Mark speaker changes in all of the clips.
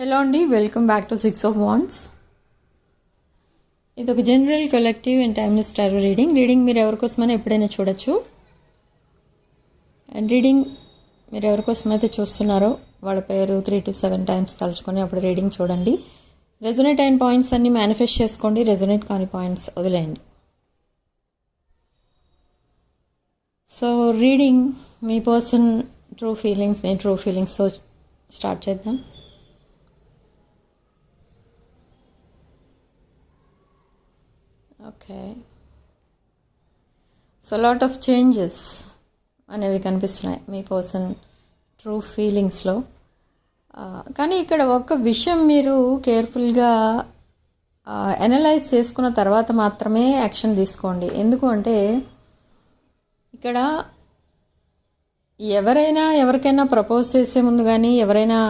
Speaker 1: Hello అండి, welcome back to 6 of Wands. ఇది ఒక general collective and timeless tarot reading మీరు ఎవరికోసమైనా ఎప్పుడైనా చూడొచ్చు. అండ్ రీడింగ్ మీరు ఎవరికోసమైతే చూస్తున్నారో వాళ్ళ పేరు 3 to 7 times తలుచుకొని అప్పుడు రీడింగ్ చూడండి. రెజొనేట్ అయిన పాయింట్స్ అన్నీ మేనిఫెస్ట్ చేసుకోండి, రెజొనేట్ కాని పాయింట్స్ వదిలేయండి. సో రీడింగ్ మీ పర్సన్ ట్రూ ఫీలింగ్స్తో స్టార్ట్ చేద్దాం. Okay, so lot of changes అనేవి కనిపిస్తున్నాయి మీ పర్సన్ ట్రూ ఫీలింగ్స్లో. కానీ ఇక్కడ ఒక విషయం మీరు కేర్ఫుల్గా అనలైజ్ చేసుకున్న తర్వాత మాత్రమే యాక్షన్ తీసుకోండి. ఎందుకు అంటే ఇక్కడ ఎవరికైనా ప్రపోజ్ చేసే ముందు కానీ, ఎవరైనా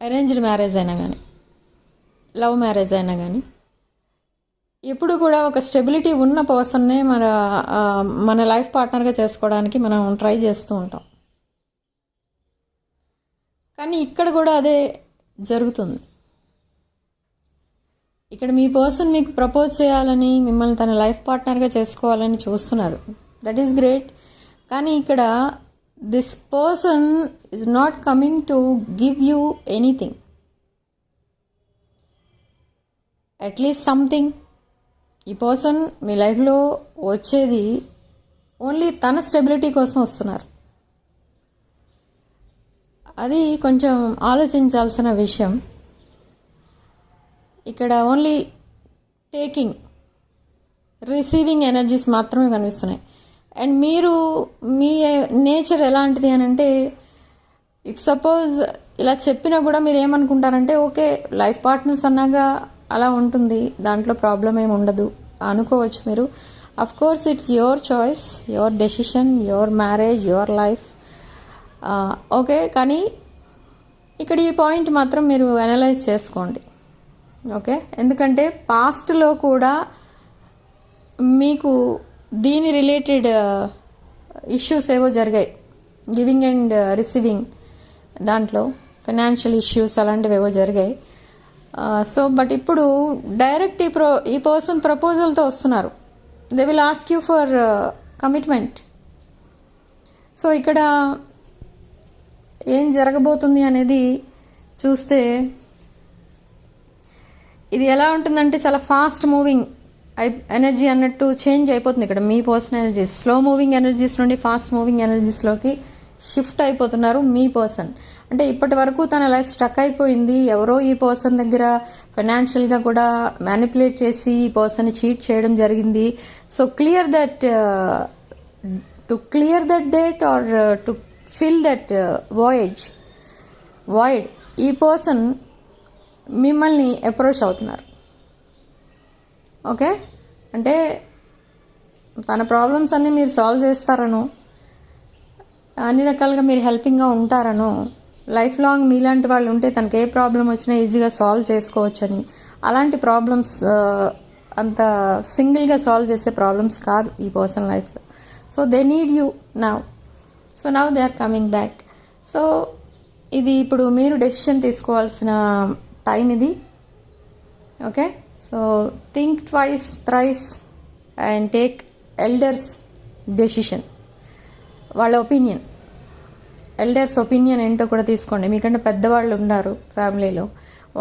Speaker 1: అరేంజ్డ్ మ్యారేజ్ అయినా కానీ, లవ్ మ్యారేజ్ అయినా కానీ, ఎప్పుడు కూడా ఒక స్టెబిలిటీ ఉన్న పర్సన్నే మన లైఫ్ పార్ట్నర్గా చేసుకోవడానికి మనం ట్రై చేస్తూ ఉంటాం. కానీ ఇక్కడ కూడా అదే జరుగుతుంది. ఇక్కడ మీ పర్సన్ మీకు ప్రపోజ్ చేయాలని, మిమ్మల్ని తన లైఫ్ పార్ట్నర్గా చేసుకోవాలని చూస్తున్నారు. That is great. కానీ ఇక్కడ this person is not coming to give you anything, at least something. ఈ పర్సన్ మీ లైఫ్లో వచ్చేది ఓన్లీ తన స్టెబిలిటీ కోసం వస్తున్నారు. అది కొంచెం ఆలోచించాల్సిన విషయం. ఇక్కడ ఓన్లీ టేకింగ్, రిసీవింగ్ ఎనర్జీస్ మాత్రమే కనిపిస్తున్నాయి. అండ్ మీ నేచర్ ఎలాంటిది అని అంటే, ఇఫ్ సపోజ్ ఇలా చెప్పినా కూడా మీరు ఏమనుకుంటారంటే, ఓకే లైఫ్ పార్ట్నర్స్ అన్నాగా అలా ఉంటుంది, దాంట్లో ప్రాబ్లం ఏమి ఉండదు అనుకోవచ్చు మీరు. Of course it's your choice, your decision, your marriage, your life. Okay, కానీ ఇక్కడ ఈ పాయింట్ మాత్రం మీరు అనలైజ్ చేసుకోండి. ఓకే, ఎందుకంటే పాస్ట్లో కూడా మీకు దీని రిలేటెడ్ ఇష్యూస్ ఏవో జరిగాయి. గివింగ్ అండ్ రిసీవింగ్ దాంట్లో ఫైనాన్షియల్ ఇష్యూస్ అలాంటివి ఏవో జరిగాయి. సో బట్ ఇప్పుడు డైరెక్ట్ ఈ పర్సన్ ప్రపోజల్తో వస్తున్నారు. They will ask you for commitment. So ఇక్కడ ఏం జరగబోతుంది అనేది చూస్తే ఇది ఎలా ఉంటుందంటే, చాలా ఫాస్ట్ మూవింగ్ ఎనర్జీ అన్నట్టు చేంజ్ అయిపోతుంది. ఇక్కడ మీ person energies slow moving energies నుండి ఫాస్ట్ మూవింగ్ ఎనర్జీస్లోకి షిఫ్ట్ అయిపోతున్నారు మీ పర్సన్. అంటే ఇప్పటి వరకు తన లైఫ్ స్టక్ అయిపోయింది. ఎవరో ఈ పర్సన్ దగ్గర ఫైనాన్షియల్గా కూడా మ్యానిపులేట్ చేసి ఈ పర్సన్ని చీట్ చేయడం జరిగింది. So to clear that date are to fill that void ఈ పర్సన్ మిమ్మల్ని అప్రోచ్ అవుతున్నారు. ఓకే, అంటే తన ప్రాబ్లమ్స్ అన్నీ మీరు సాల్వ్ చేస్తారనో, అన్ని రకాలుగా మీరు హెల్పింగ్గా ఉంటారనో, లైఫ్ లాంగ్ మీలాంటి వాళ్ళు ఉంటే తనకి ఏ ప్రాబ్లం వచ్చినా ఈజీగా సాల్వ్ చేసుకోవచ్చని, అలాంటి ప్రాబ్లమ్స్ అంత సింగిల్గా సాల్వ్ చేసే ప్రాబ్లమ్స్ కాదు ఈ పర్సన్ లైఫ్లో. So they need you now. So now they are coming back. So ఇది ఇప్పుడు మీరు డెసిషన్ తీసుకోవాల్సిన టైం ఇది. Okay, so think twice thrice and take elders decision. వాళ్ళ ఒపీనియన్, ఎల్డర్స్ ఒపీనియన్ ఏంటో కూడా తీసుకోండి. మీకంటే పెద్దవాళ్ళు ఉన్నారు ఫ్యామిలీలో,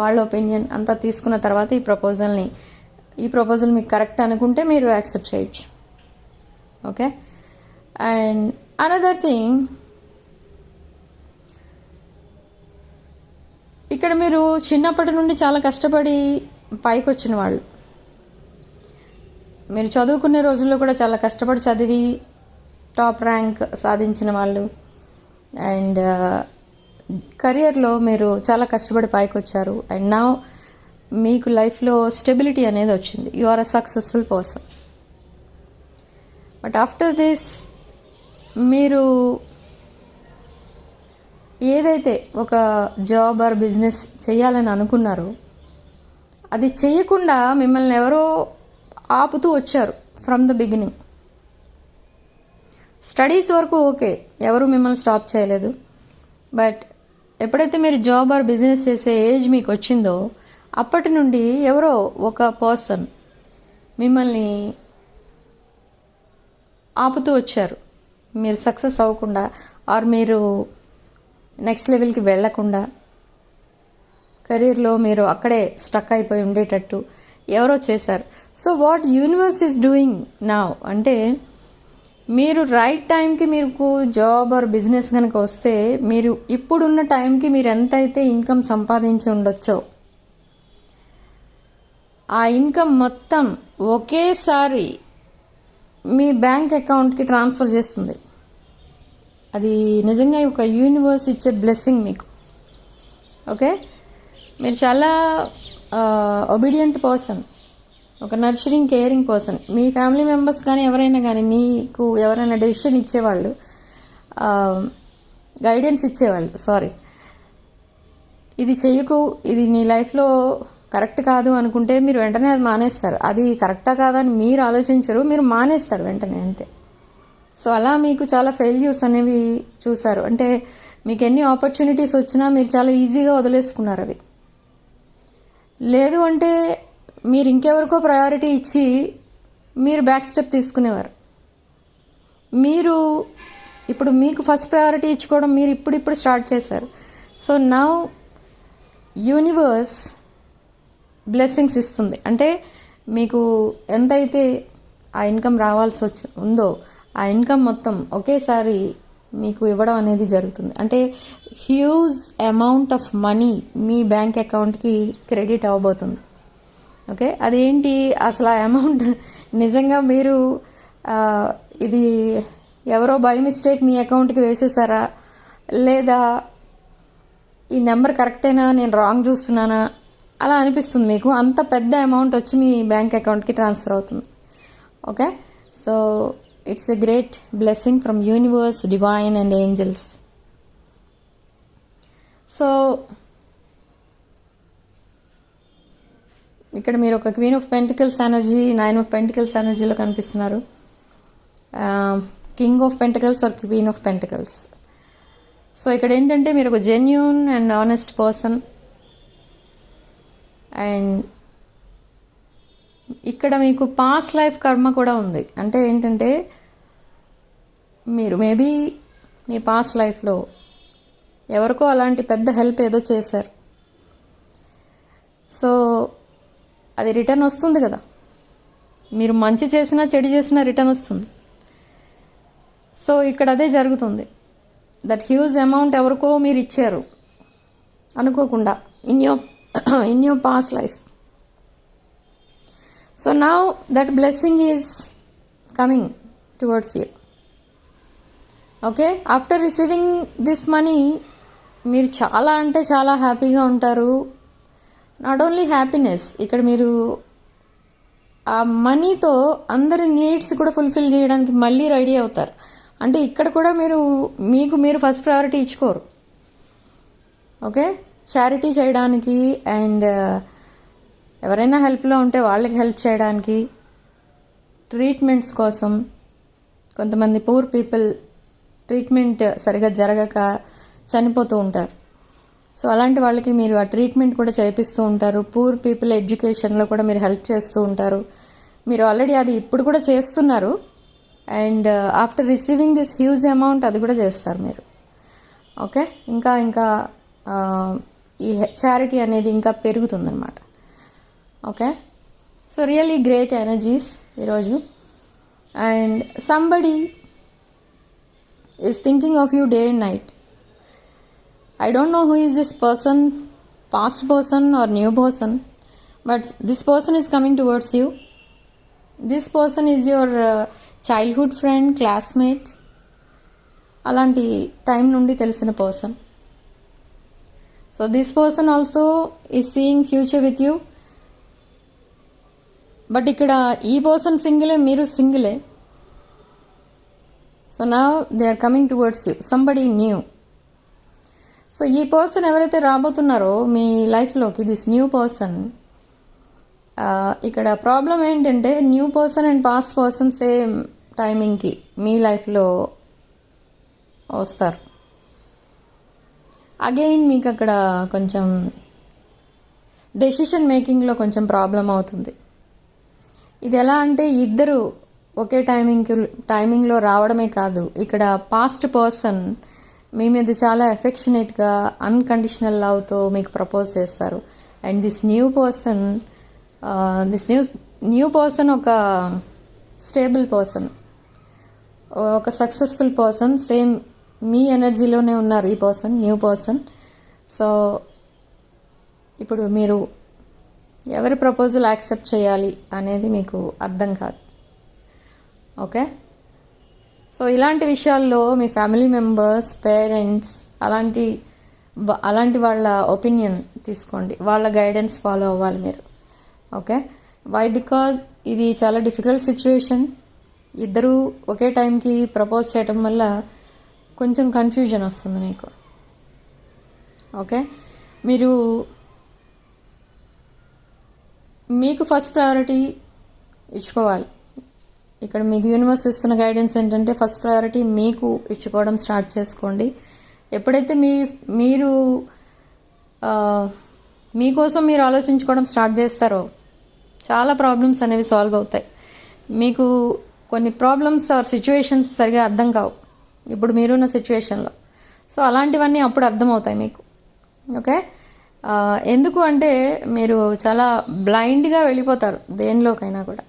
Speaker 1: వాళ్ళ ఒపీనియన్ అంతా తీసుకున్న తర్వాత ఈ ప్రపోజల్ మీకు కరెక్ట్ అనుకుంటే మీరు యాక్సెప్ట్ చేయొచ్చు. ఓకే, అండ్ అనదర్ థింగ్, ఇక్కడ మీరు చిన్నప్పటి నుండి చాలా కష్టపడి పైకి వచ్చిన వాళ్ళు, మీరు చదువుకునే రోజుల్లో కూడా చాలా కష్టపడి చదివి టాప్ ర్యాంక్ సాధించిన వాళ్ళు, అండ్ కెరియర్లో మీరు చాలా కష్టపడి పైకి వచ్చారు. అండ్ నౌ మీకు లైఫ్లో స్టెబిలిటీ అనేది వచ్చింది. You are a successful person. But after this మీరు ఏదైతే ఒక జాబ్ ఆర్ బిజినెస్ చేయాలని అనుకున్నారో, అది చేయకుండా మిమ్మల్ని ఎవరో ఆపుతూ వచ్చారు ఫ్రమ్ ద బిగినింగ్. స్టడీస్ వరకు ఓకే, ఎవరు మిమ్మల్ని స్టాప్ చేయలేదు. బట్ ఎప్పుడైతే మీరు జాబ్ ఆర్ బిజినెస్ చేసే ఏజ్ మీకు వచ్చిందో అప్పటి నుండి ఎవరో ఒక పర్సన్ మిమ్మల్ని ఆపుతూ వచ్చారు, మీరు సక్సెస్ అవ్వకుండా ఆర్ మీరు నెక్స్ట్ లెవెల్కి వెళ్ళకుండా కెరీర్లో మీరు అక్కడే స్టక్ అయిపోయి ఉండేటట్టు ఎవరో చేశారు. So what universe is doing now అంటే మీరు రైట్ టైంకి మీకు జాబ్ ఆర్ బిజినెస్ కనుక వస్తే మీరు ఇప్పుడున్న టైంకి మీరు ఎంతైతే ఇన్కమ్ సంపాదించి ఉండొచ్చో ఆ ఇన్కమ్ మొత్తం ఒకేసారి మీ బ్యాంక్ అకౌంట్కి ట్రాన్స్ఫర్ చేస్తుంది. అది నిజంగా ఒక యూనివర్స్ ఇచ్చే బ్లెస్సింగ్ మీకు. ఓకే, మీరు చాలా ఒబీడియంట్ పర్సన్, ఒక నర్చరింగ్ కేరింగ్ పర్సన్. మీ ఫ్యామిలీ మెంబర్స్ కానీ ఎవరైనా కానీ మీకు ఎవరైనా డెసిషన్ ఇచ్చేవాళ్ళు, గైడెన్స్ ఇచ్చేవాళ్ళు, ఇది చెయ్యకు, ఇది నీ లైఫ్లో కరెక్ట్ కాదు అనుకుంటే మీరు వెంటనే అది మానేస్తారు. అది కరెక్టా కాదా అని మీరు ఆలోచించరు, మీరు మానేస్తారు వెంటనే, అంతే. సో అలా మీకు చాలా ఫెయిల్యూర్స్ అనేవి చూసారు. అంటే మీకు ఎన్ని ఆపర్చునిటీస్ వచ్చినా మీరు చాలా ఈజీగా వదిలేసుకున్నారు అవి. లేదు అంటే మీరు ఇంకెవరికో ప్రయారిటీ ఇచ్చి మీరు బ్యాక్ స్టెప్ తీసుకునేవారు. మీరు ఇప్పుడు మీకు ఫస్ట్ ప్రయారిటీ ఇచ్చుకోవడం మీరు ఇప్పుడు స్టార్ట్ చేశారు. సో నౌ యూనివర్స్ బ్లెస్సింగ్స్ ఇస్తుంది. అంటే మీకు ఎంతైతే ఆ ఇన్కమ్ రావాల్సి ఉందో ఆ ఇన్కమ్ మొత్తం ఒకేసారి మీకు ఇవ్వడం అనేది జరుగుతుంది. అంటే huge amount of money me bank అకౌంట్కి క్రెడిట్ అవ్వబోతుంది. ఓకే, అదేంటి అసలు ఆ అమౌంట్ నిజంగా మీరు ఇది ఎవరో బై మిస్టేక్ మీ అకౌంట్కి వేసేసారా, లేదా ఈ నెంబర్ కరెక్టేనా, నేను రాంగ్ చూస్తున్నానా, అలా అనిపిస్తుంది మీకు. అంత పెద్ద అమౌంట్ వచ్చి మీ బ్యాంక్ అకౌంట్కి ట్రాన్స్ఫర్ అవుతుంది. Okay, so it's a great blessing from universe, divine and angels. So ఇక్కడ మీరు ఒక queen of pentacles energy, 9 of pentacles ఎనర్జీలో కనిపిస్తున్నారు. King of pentacles or queen of pentacles. So ఇక్కడ ఏంటంటే మీరు ఒక genuine and honest person. And ఇక్కడ మీకు పాస్ట్ లైఫ్ కర్మ కూడా ఉంది. అంటే ఏంటంటే మీరు మేబీ మీ పాస్ట్ లైఫ్లో ఎవరికో అలాంటి పెద్ద హెల్ప్ ఏదో చేశారు. సో అది రిటర్న్ వస్తుంది కదా, మీరు మంచి చేసినా చెడు చేసినా రిటర్న్ వస్తుంది. సో ఇక్కడ అదే జరుగుతుంది. దట్ హ్యూజ్ అమౌంట్ ఎవరికో మీరు ఇచ్చారు అనుకోకుండా in your past life. So now that blessing is coming towards you. Okay, after receiving this money మీరు చాలా అంటే చాలా హ్యాపీగా ఉంటారు. నాట్ ఓన్లీ హ్యాపీనెస్, ఇక్కడ మీరు ఆ మనీతో అందరి నీడ్స్ కూడా ఫుల్ఫిల్ చేయడానికి మళ్ళీ రెడీ అవుతారు. అంటే ఇక్కడ కూడా మీరు ఫస్ట్ ప్రయారిటీ ఇచ్చుకోరు. ఓకే, చారిటీ చేయడానికి అండ్ ఎవరైనా హెల్ప్లో ఉంటే వాళ్ళకి హెల్ప్ చేయడానికి, ట్రీట్మెంట్స్ కోసం. కొంతమంది పూర్ పీపుల్ ట్రీట్మెంట్ సరిగా జరగక చనిపోతూ ఉంటారు. సో అలాంటి వాళ్ళకి మీరు ఆ ట్రీట్మెంట్ కూడా చేపిస్తూ ఉంటారు. పూర్ పీపుల్ ఎడ్యుకేషన్లో కూడా మీరు హెల్ప్ చేస్తూ ఉంటారు. మీరు ఆల్రెడీ అది ఇప్పుడు కూడా చేస్తున్నారు. And after receiving this huge amount అది కూడా చేస్తారు మీరు. ఓకే, ఇంకా ఈ చారిటీ అనేది ఇంకా పెరుగుతుందన్నమాట. Okay, so really great energies ఈరోజు. And somebody is thinking of you day and night. I don't know who is this person, past person or new person, but this person is coming towards you. This person is your childhood friend, classmate, అలాంటి time నుండి తెలిసిన person. So this person also is seeing future with you. But ఇక్కడ ఈ person సింగిలే, మీరు సింగిలే. So now they are coming towards you, somebody new. So ఈ person ఎవరైతే రాబోతున్నారో మీ లైఫ్లోకి, దిస్ న్యూ పర్సన్, ఇక్కడ ప్రాబ్లం ఏంటంటే new person and past person same టైమింగ్కి మీ లైఫ్లో వస్తారు. అగైన్ మీకు అక్కడ కొంచెం డెసిషన్ మేకింగ్లో కొంచెం ప్రాబ్లం అవుతుంది. ఇది ఎలా అంటే ఇద్దరు ఒకే టైమింగ్లో రావడమే కాదు, ఇక్కడ పాస్ట్ పర్సన్ మీ మీద చాలా ఎఫెక్షనేట్గా అన్కండిషనల్ లవ్తో మీకు ప్రపోజ్ చేస్తారు. అండ్ దిస్ న్యూ పర్సన్ ఒక స్టేబుల్ పర్సన్, ఒక సక్సెస్ఫుల్ పర్సన్, సేమ్ మీ ఎనర్జీలోనే ఉన్నారు ఈ పర్సన్, న్యూ పర్సన్. సో ఇప్పుడు మీరు ఎవరి ప్రపోజల్ యాక్సెప్ట్ చేయాలి అనేది మీకు అర్థం కాదు. ఓకే, సో ఇలాంటి విషయాల్లో మీ ఫ్యామిలీ మెంబర్స్, పేరెంట్స్ అలాంటి వాళ్ళ ఒపీనియన్ తీసుకోండి, వాళ్ళ గైడెన్స్ ఫాలో అవ్వాలి మీరు. Okay, why? బికాజ్ ఇది చాలా డిఫికల్ట్ సిచ్యువేషన్. ఇద్దరూ ఒకే టైంకి ప్రపోజ్ చేయటం వల్ల కొంచెం కన్ఫ్యూజన్ వస్తుంది మీకు. ఓకే, మీకు ఫస్ట్ ప్రయారిటీ ఇచ్చుకోవాలి. ఇక్కడ మీకు యూనివర్స్ ఇస్తున్న గైడెన్స్ ఏంటంటే ఫస్ట్ ప్రయారిటీ మీకు ఇచ్చుకోవడం స్టార్ట్ చేసుకోండి. ఎప్పుడైతే మీరు మీకోసం మీరు ఆలోచించుకోవడం స్టార్ట్ చేస్తారో చాలా ప్రాబ్లమ్స్ అనేవి సాల్వ్ అవుతాయి. మీకు కొన్ని ప్రాబ్లమ్స్ ఆర్ సిచ్యువేషన్స్ సరిగా అర్థం కావు ఇప్పుడు మీరున్న సిచ్యువేషన్లో. సో అలాంటివన్నీ అప్పుడు అర్థమవుతాయి మీకు. ఓకే, ఎందుకు అంటే మీరు చాలా బ్లైండ్గా వెళ్ళిపోతారు, దేనిలోకైనా కూడా,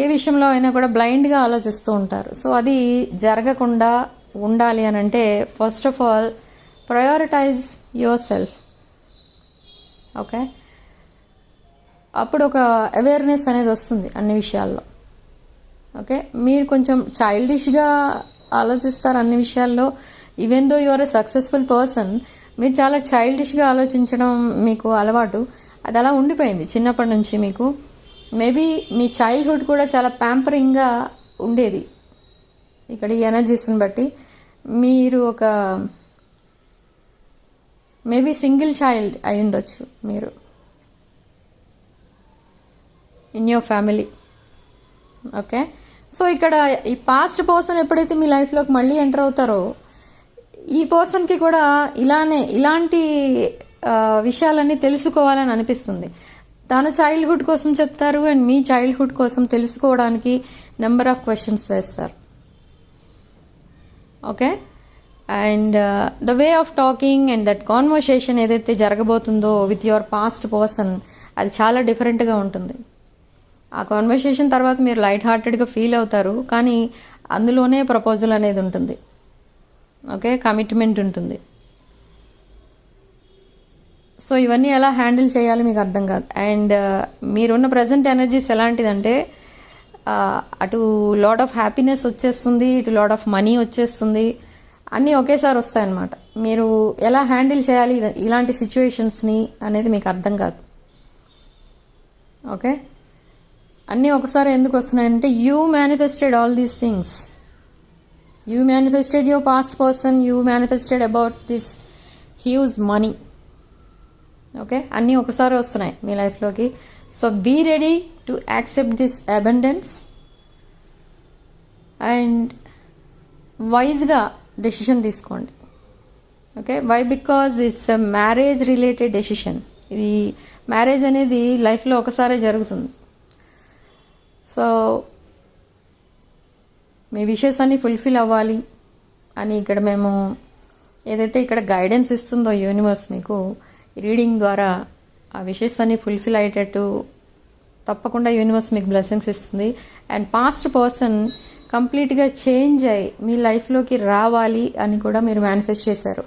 Speaker 1: ఏ విషయంలో అయినా కూడా బ్లైండ్గా ఆలోచిస్తూ ఉంటారు. సో అది జరగకుండా ఉండాలి అని అంటే first of all prioritize yourself. Okay, అప్పుడు ఒక అవేర్నెస్ అనేది వస్తుంది అన్ని విషయాల్లో. ఓకే, మీరు కొంచెం చైల్డిష్గా ఆలోచిస్తారు అన్ని విషయాల్లో. Even though you are a successful person, మీరు చాలా చైల్డిష్గా ఆలోచించడం మీకు అలవాటు. అది అలా ఉండిపోయింది చిన్నప్పటి నుంచి మీకు. మేబీ మీ చైల్డ్హుడ్ కూడా చాలా ప్యాంపరింగ్గా ఉండేది. ఇక్కడ ఈ ఎనర్జీస్ని బట్టి మీరు ఒక మేబీ సింగిల్ చైల్డ్ అయి ఉండొచ్చు మీరు in your family. Okay, so ఇక్కడ ఈ పాస్ట్ పర్సన్ ఎప్పుడైతే మీ లైఫ్లోకి మళ్ళీ ఎంటర్ అవుతారో ఈ పర్సన్కి కూడా ఇలాంటి విషయాలన్నీ తెలుసుకోవాలని అనిపిస్తుంది. తన చైల్డ్హుడ్ కోసం చెప్తారు అండ్ మీ చైల్డ్హుడ్ కోసం తెలుసుకోవడానికి నెంబర్ ఆఫ్ క్వశ్చన్స్ వేస్తారు. Okay, and the way of talking and that conversation ఏదైతే జరగబోతుందో విత్ యువర్ పాస్ట్ పర్సన్ అది చాలా డిఫరెంట్గా ఉంటుంది. ఆ కాన్వర్సేషన్ తర్వాత మీరు లైట్ హార్టెడ్గా ఫీల్ అవుతారు, కానీ అందులోనే ప్రపోజల్ అనేది ఉంటుంది. ఓకే, కమిట్మెంట్ ఉంటుంది. సో ఇవన్నీ ఎలా హ్యాండిల్ చేయాలి మీకు అర్థం కాదు. అండ్ మీరున్న ప్రజెంట్ ఎనర్జీస్ ఎలాంటిదంటే అటు లాట్ ఆఫ్ హ్యాపీనెస్ వచ్చేస్తుంది, ఇటు లాట్ ఆఫ్ మనీ వచ్చేస్తుంది, అన్నీ ఒకేసారి వస్తాయన్నమాట. మీరు ఎలా హ్యాండిల్ చేయాలి ఇలాంటి సిచ్యువేషన్స్ని అనేది మీకు అర్థం కాదు. ఓకే, అన్నీ ఒకసారి ఎందుకు వస్తున్నాయంటే you manifested all these things. You manifested your past person, you manifested about this huge money. Okay, అన్నీ ఒకసారి వస్తున్నాయి మీ లైఫ్లోకి. So be ready to accept this abundance and వైజ్గా డెసిషన్ తీసుకోండి. Okay, why? Because it's a marriage related decision. ఇది marriage అనేది లైఫ్లో ఒకసారే జరుగుతుంది. సో మీ విషెస్ అన్నీ ఫుల్ఫిల్ అవ్వాలి అని ఇక్కడ మేము ఏదైతే ఇక్కడ గైడెన్స్ ఇస్తుందో యూనివర్స్ మీకు రీడింగ్ ద్వారా ఆ విషెస్ అన్నీ ఫుల్ఫిల్ అయ్యేటట్టు తప్పకుండా యూనివర్స్ మీకు బ్లెస్సింగ్స్ ఇస్తుంది. అండ్ పాస్ట్ పర్సన్ కంప్లీట్గా చేంజ్ అయ్యి మీ లైఫ్లోకి రావాలి అని కూడా మీరు మేనిఫెస్ట్ చేశారు.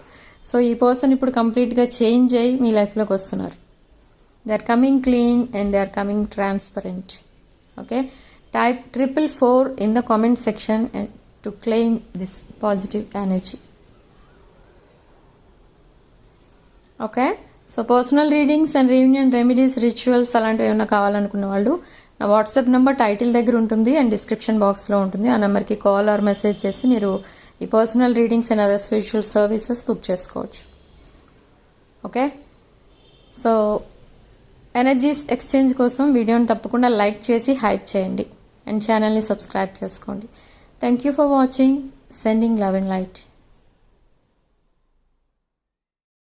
Speaker 1: సో ఈ పర్సన్ ఇప్పుడు కంప్లీట్గా చేంజ్ అయ్యి మీ లైఫ్లోకి వస్తున్నారు. They are coming clean and they are coming transparent. Okay, type 444 in the comment section and to claim this positive energy. Okay, so personal readings and reunion remedies, rituals అలాంటివి ఏమైనా కావాలనుకున్న వాళ్ళు నా వాట్సాప్ నెంబర్ టైటిల్ దగ్గర ఉంటుంది and description బాక్స్లో ఉంటుంది. ఆ నెంబర్కి కాల్ ఆర్ మెసేజ్ చేసి మీరు ఈ personal readings and other spiritual services book చేసుకోవచ్చు. ఓకే, సో ఎనర్జీస్ ఎక్స్చేంజ్ కోసం వీడియోని తప్పకుండా లైక్ చేసి హైప్ చేయండి అండ్ ఛానల్ని సబ్స్క్రైబ్ చేసుకోండి. Thank you for watching. Sending love and light.